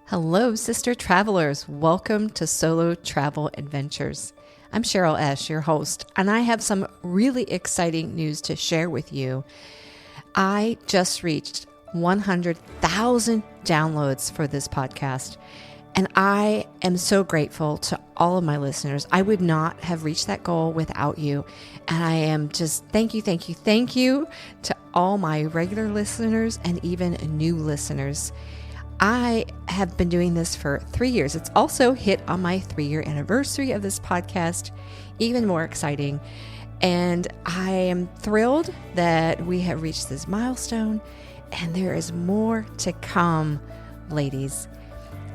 Hello, sister travelers. Welcome to Solo Travel Adventures. I'm Cheryl Esch, your host, and I have some really exciting news to share with you. I just reached 100,000 downloads for this podcast, and I am so grateful to all of my listeners. I would not have reached that goal without you, and I am just thank you to all my regular listeners and even new listeners. I have been doing this for 3 years. It's also hit on my 3-year anniversary of this podcast, even more exciting. And I am thrilled that we have reached this milestone, and there is more to come, ladies.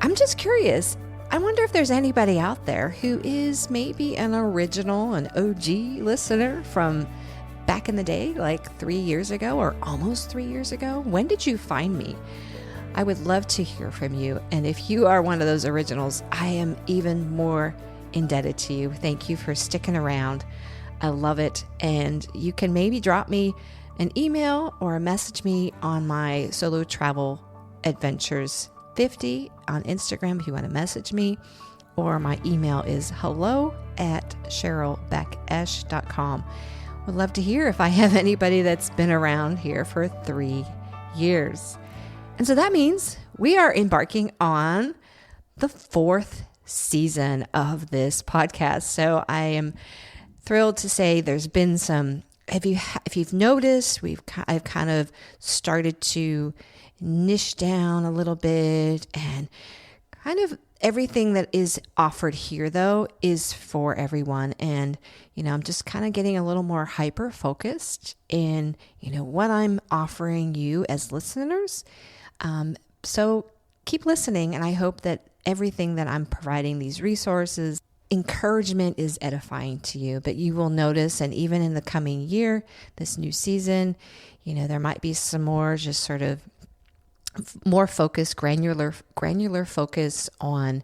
I'm just curious. I wonder if there's anybody out there who is maybe an original, an OG listener from back in the day, like 3 years ago or almost 3 years ago. When did you find me? I would love to hear from you. And if you are one of those originals, I am even more indebted to you. Thank you for sticking around. I love it. And you can maybe drop me an email or message me on my Solo Travel Adventures 50 on Instagram if you want to message me. Or my email is hello@CherylBeckEsch.com. Would love to hear if I have anybody that's been around here for 3 years. And so that means we are embarking on the 4th season of this podcast. So I am thrilled to say there's been some, if you've noticed, I've kind of started to niche down a little bit, and kind of everything that is offered here though is for everyone. And, I'm just kind of getting a little more hyper focused in, what I'm offering you as listeners. So keep listening, and I hope that everything that I'm providing, these resources, encouragement, is edifying to you. But you will notice, and even in the coming year, this new season, there might be some more just sort of more focused, granular focus on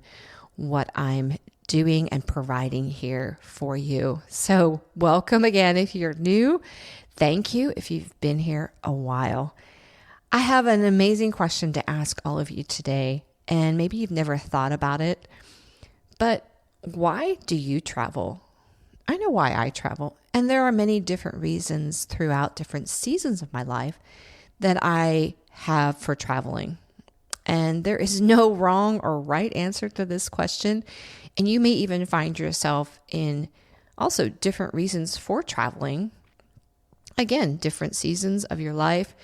what I'm doing and providing here for you. So welcome again if you're new. Thank you if you've been here a while. I have an amazing question to ask all of you today, and maybe you've never thought about it, but why do you travel? I know why I travel, and there are many different reasons throughout different seasons of my life that I have for traveling. And there is no wrong or right answer to this question, and you may even find yourself in also different reasons for traveling. Again, different seasons of your life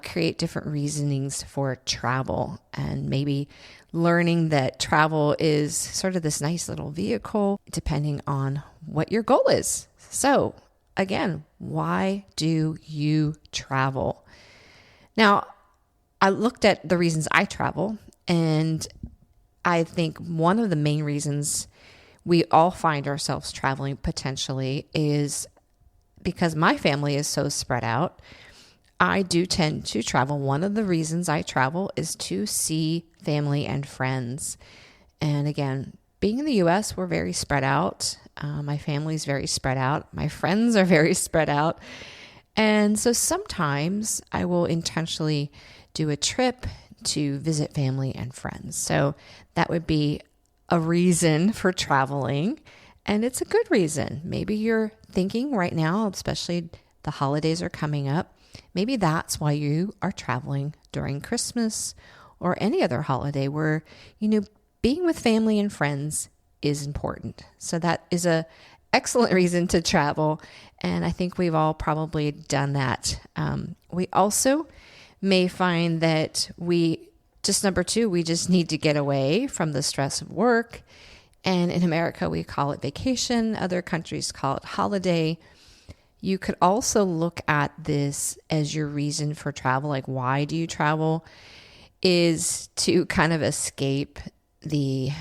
create different reasonings for travel, and maybe learning that travel is sort of this nice little vehicle depending on what your goal is. So again, why do you travel? Now, I looked at the reasons I travel, and I think one of the main reasons we all find ourselves traveling potentially is because my family is so spread out. I do tend to travel. One of the reasons I travel is to see family and friends. And again, being in the U.S., we're very spread out. My family's very spread out. My friends are very spread out. And so sometimes I will intentionally do a trip to visit family and friends. So that would be a reason for traveling. And it's a good reason. Maybe you're thinking right now, especially the holidays are coming up, maybe that's why you are traveling during Christmas or any other holiday where, being with family and friends is important. So that is an excellent reason to travel. And I think we've all probably done that. We also may find that number two, we just need to get away from the stress of work. And in America, we call it vacation. Other countries call it holiday. You could also look at this as your reason for travel. Like, why do you travel? Is to kind of escape the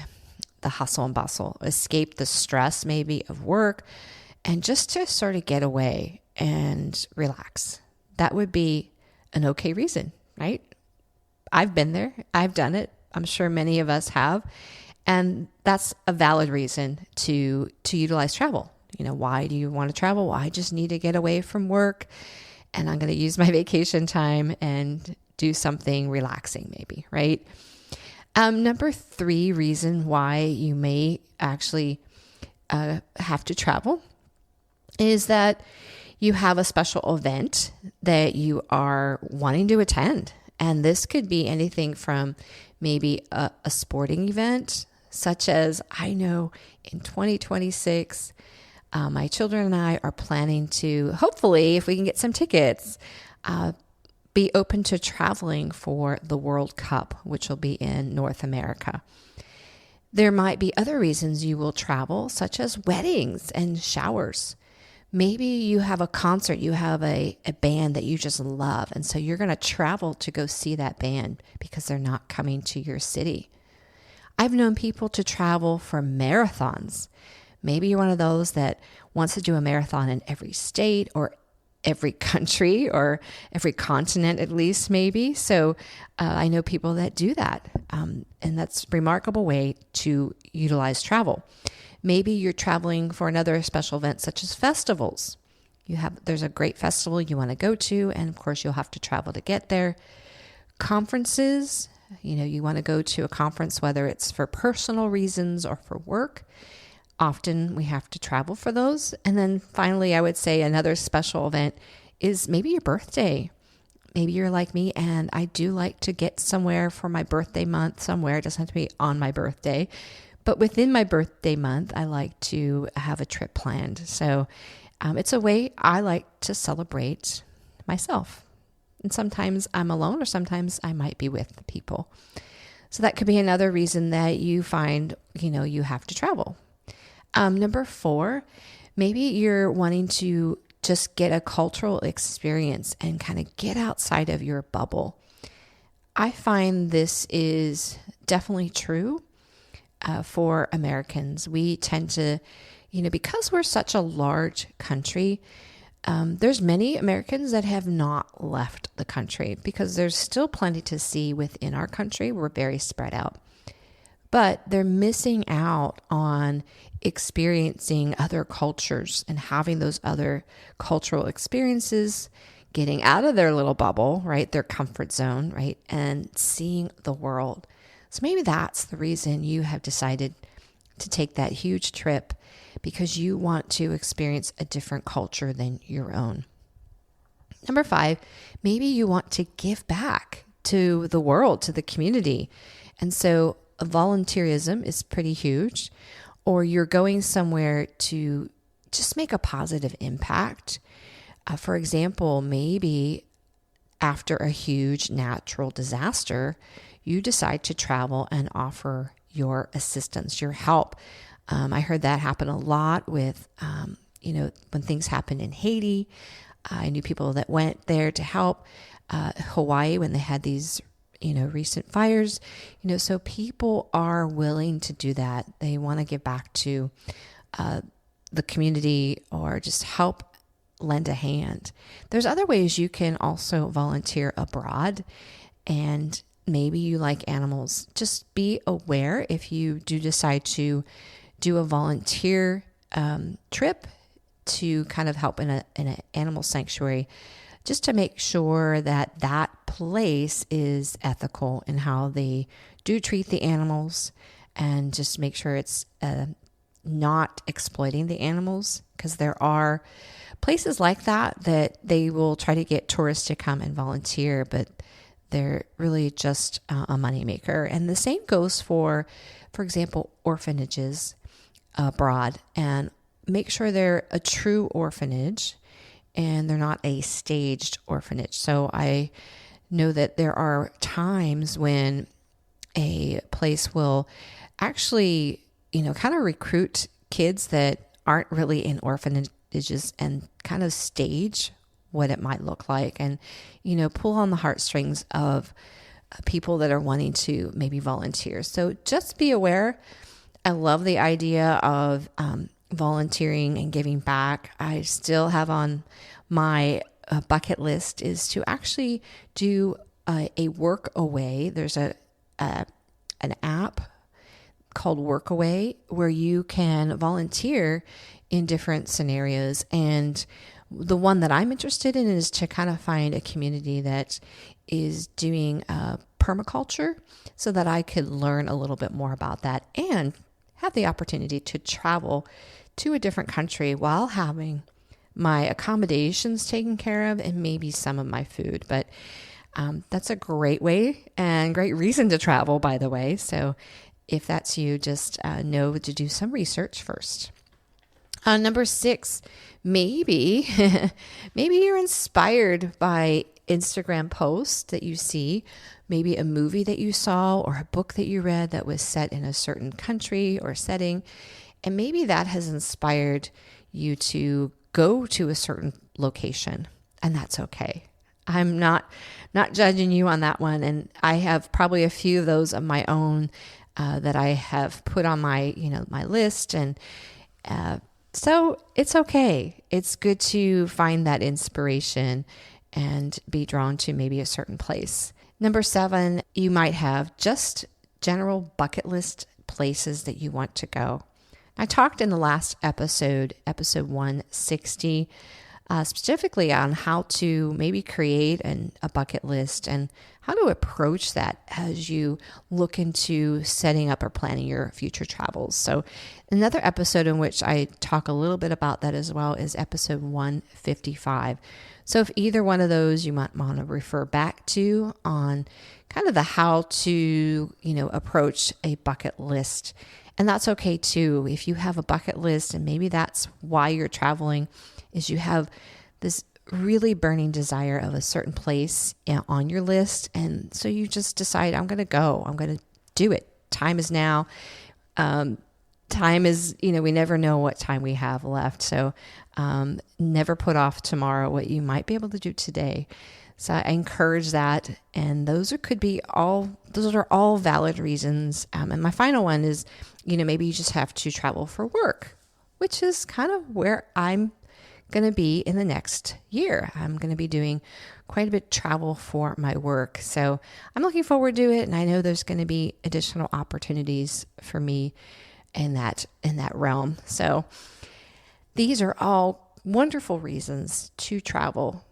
hustle and bustle, escape the stress maybe of work, and just to sort of get away and relax. That would be an okay reason, right? I've been there. I've done it. I'm sure many of us have. And that's a valid reason to utilize travel. Why do you want to travel? Well, I just need to get away from work, and I'm going to use my vacation time and do something relaxing maybe, right? Number 3 reason why you may actually have to travel is that you have a special event that you are wanting to attend. And this could be anything from maybe a sporting event, such as I know in 2026, my children and I are planning to, hopefully, if we can get some tickets, be open to traveling for the World Cup, which will be in North America. There might be other reasons you will travel, such as weddings and showers. Maybe you have a concert, you have a band that you just love, and so you're going to travel to go see that band because they're not coming to your city. I've known people to travel for marathons. Maybe you're one of those that wants to do a marathon in every state or every country or every continent at least, maybe. So I know people that do that, and that's a remarkable way to utilize travel. Maybe you're traveling for another special event, such as festivals. There's a great festival you want to go to, and of course you'll have to travel to get there. Conferences, you want to go to a conference, whether it's for personal reasons or for work. Often we have to travel for those. And then finally, I would say another special event is maybe your birthday. Maybe you're like me, and I do like to get somewhere for my birthday month somewhere. It doesn't have to be on my birthday. But within my birthday month, I like to have a trip planned. So it's a way I like to celebrate myself. And sometimes I'm alone, or sometimes I might be with people. So that could be another reason that you find, you have to travel. Number 4, maybe you're wanting to just get a cultural experience and kind of get outside of your bubble. I find this is definitely true for Americans. We tend to, because we're such a large country, there's many Americans that have not left the country because there's still plenty to see within our country. We're very spread out. But they're missing out on experiencing other cultures and having those other cultural experiences, getting out of their little bubble, right? Their comfort zone, right? And seeing the world. So maybe that's the reason you have decided to take that huge trip, because you want to experience a different culture than your own. Number 5, maybe you want to give back to the world, to the community. And so volunteerism is pretty huge, or you're going somewhere to just make a positive impact. For example, maybe after a huge natural disaster, you decide to travel and offer your assistance, your help. I heard that happen a lot with, when things happened in Haiti. I knew people that went there to help. Hawaii, when they had these, recent fires, so people are willing to do that. They want to give back to the community or just help lend a hand. There's other ways you can also volunteer abroad, and maybe you like animals. Just be aware if you do decide to do a volunteer trip to kind of help in an animal sanctuary, just to make sure that that place is ethical in how they do treat the animals, and just make sure it's not exploiting the animals, because there are places like that they will try to get tourists to come and volunteer, but they're really just a moneymaker. And the same goes for example, orphanages abroad, and make sure they're a true orphanage and they're not a staged orphanage. So I know that there are times when a place will actually, kind of recruit kids that aren't really in orphanages and kind of stage what it might look like, and, pull on the heartstrings of people that are wanting to maybe volunteer. So just be aware. I love the idea of volunteering and giving back. I still have on my bucket list is to actually do a work away. There's an app called Workaway where you can volunteer in different scenarios. And the one that I'm interested in is to kind of find a community that is doing permaculture so that I could learn a little bit more about that and have the opportunity to travel to a different country while having my accommodations taken care of and maybe some of my food. But that's a great way and great reason to travel, by the way. So if that's you, just know to do some research first. Number 6, maybe you're inspired by Instagram posts that you see, maybe a movie that you saw or a book that you read that was set in a certain country or setting. And maybe that has inspired you to go to a certain location, and that's okay. I'm not judging you on that one. And I have probably a few of those of my own that I have put on my list. And so it's okay. It's good to find that inspiration and be drawn to maybe a certain place. Number 7, you might have just general bucket list places that you want to go. I talked in the last episode 160, specifically on how to maybe create a bucket list and how to approach that as you look into setting up or planning your future travels. So another episode in which I talk a little bit about that as well is episode 155. So if either one of those you might want to refer back to on kind of the how to, approach a bucket list. And that's okay too. If you have a bucket list and maybe that's why you're traveling, is you have this really burning desire of a certain place on your list. And so you just decide, I'm going to go, I'm going to do it. Time is now. Time is, we never know what time we have left. So never put off tomorrow what you might be able to do today. So I encourage that. And those are all valid reasons. And my final one is, maybe you just have to travel for work, which is kind of where I'm going to be in the next year. I'm going to be doing quite a bit of travel for my work. So I'm looking forward to it. And I know there's going to be additional opportunities for me in that realm. So these are all wonderful reasons to travel.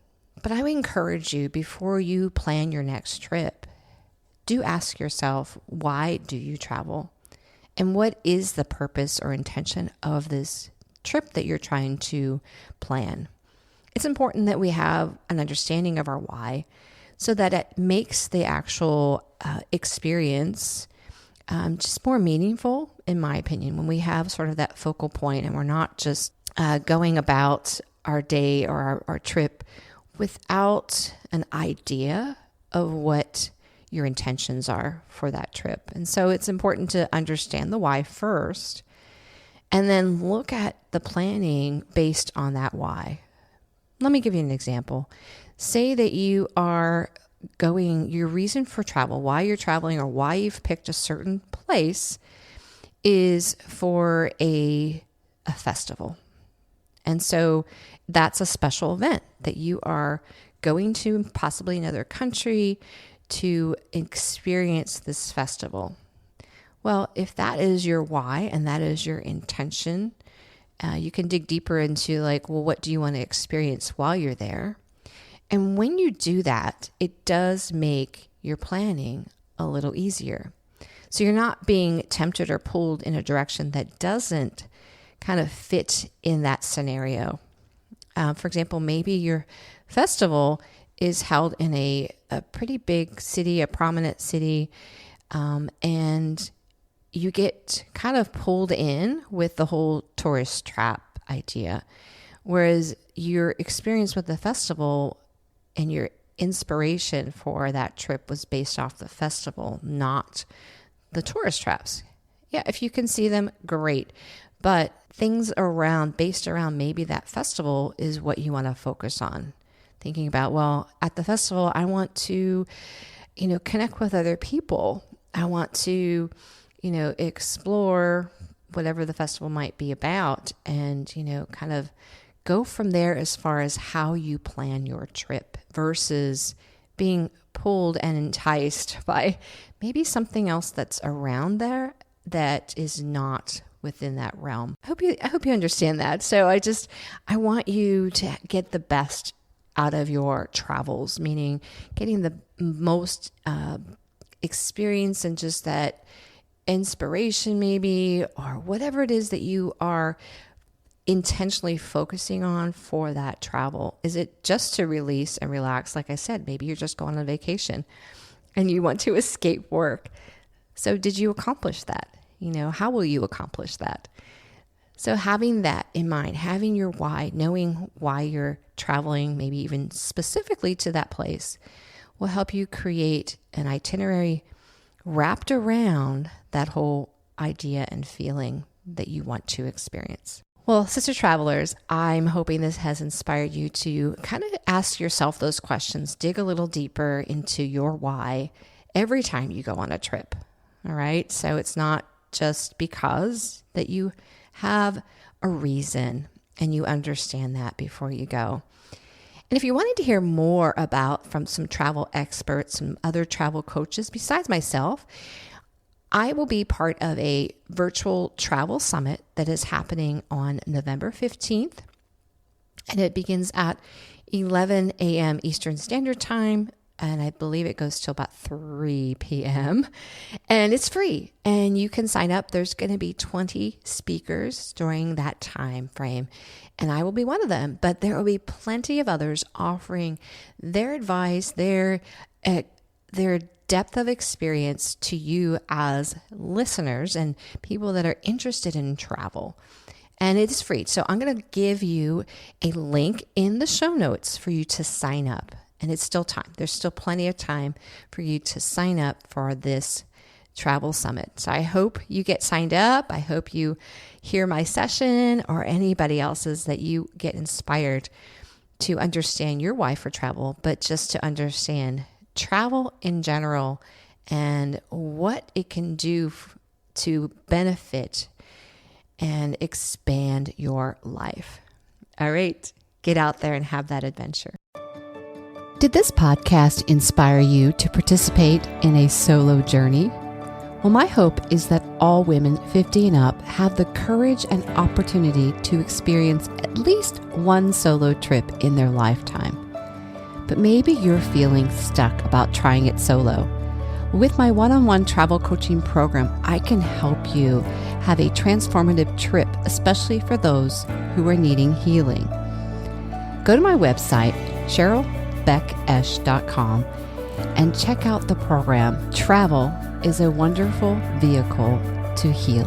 But I would encourage you, before you plan your next trip, do ask yourself, why do you travel? And what is the purpose or intention of this trip that you're trying to plan? It's important that we have an understanding of our why so that it makes the actual experience just more meaningful, in my opinion, when we have sort of that focal point and we're not just going about our day or our trip without an idea of what your intentions are for that trip. And so it's important to understand the why first, and then look at the planning based on that why. Let me give you an example. Say that you are your reason for travel, why you're traveling or why you've picked a certain place is for a festival. And so that's a special event that you are going to possibly another country to experience this festival. Well, if that is your why and that is your intention, you can dig deeper into what do you want to experience while you're there? And when you do that, it does make your planning a little easier. So you're not being tempted or pulled in a direction that doesn't kind of fit in that scenario. For example, maybe your festival is held in a pretty big city, a prominent city, and you get kind of pulled in with the whole tourist trap idea. Whereas your experience with the festival and your inspiration for that trip was based off the festival, not the tourist traps. Yeah, if you can see them, great. But things based around maybe that festival is what you want to focus on. Thinking about, well, at the festival, I want to, connect with other people. I want to, explore whatever the festival might be about and, kind of go from there as far as how you plan your trip versus being pulled and enticed by maybe something else that's around there that is not within that realm. I hope you understand that. So I want you to get the best out of your travels, meaning getting the most experience and just that inspiration maybe, or whatever it is that you are intentionally focusing on for that travel? Is it just to release and relax? Like I said, maybe you're just going on vacation and you want to escape work. So did you accomplish that? How will you accomplish that? So having that in mind, having your why, knowing why you're traveling, maybe even specifically to that place, will help you create an itinerary wrapped around that whole idea and feeling that you want to experience. Well, sister travelers, I'm hoping this has inspired you to kind of ask yourself those questions, dig a little deeper into your why every time you go on a trip. All right. So it's not just because that you have a reason and you understand that before you go. And if you wanted to hear more from some travel experts, some other travel coaches besides myself, I will be part of a virtual travel summit that is happening on November 15th. And it begins at 11 a.m. Eastern Standard Time. And I believe it goes till about 3 p.m. And it's free. And you can sign up. There's going to be 20 speakers during that time frame. And I will be one of them. But there will be plenty of others offering their advice, their depth of experience to you as listeners and people that are interested in travel. And it is free. So I'm going to give you a link in the show notes for you to sign up. And it's still time. There's still plenty of time for you to sign up for this travel summit. So I hope you get signed up. I hope you hear my session or anybody else's, that you get inspired to understand your why for travel, but just to understand travel in general and what it can do to benefit and expand your life. All right, get out there and have that adventure. Did this podcast inspire you to participate in a solo journey? Well, my hope is that all women 50 and up have the courage and opportunity to experience at least one solo trip in their lifetime. But maybe you're feeling stuck about trying it solo. With my one-on-one travel coaching program, I can help you have a transformative trip, especially for those who are needing healing. Go to my website, CherylBeckEsch.com, and check out the program. Travel is a wonderful vehicle to heal.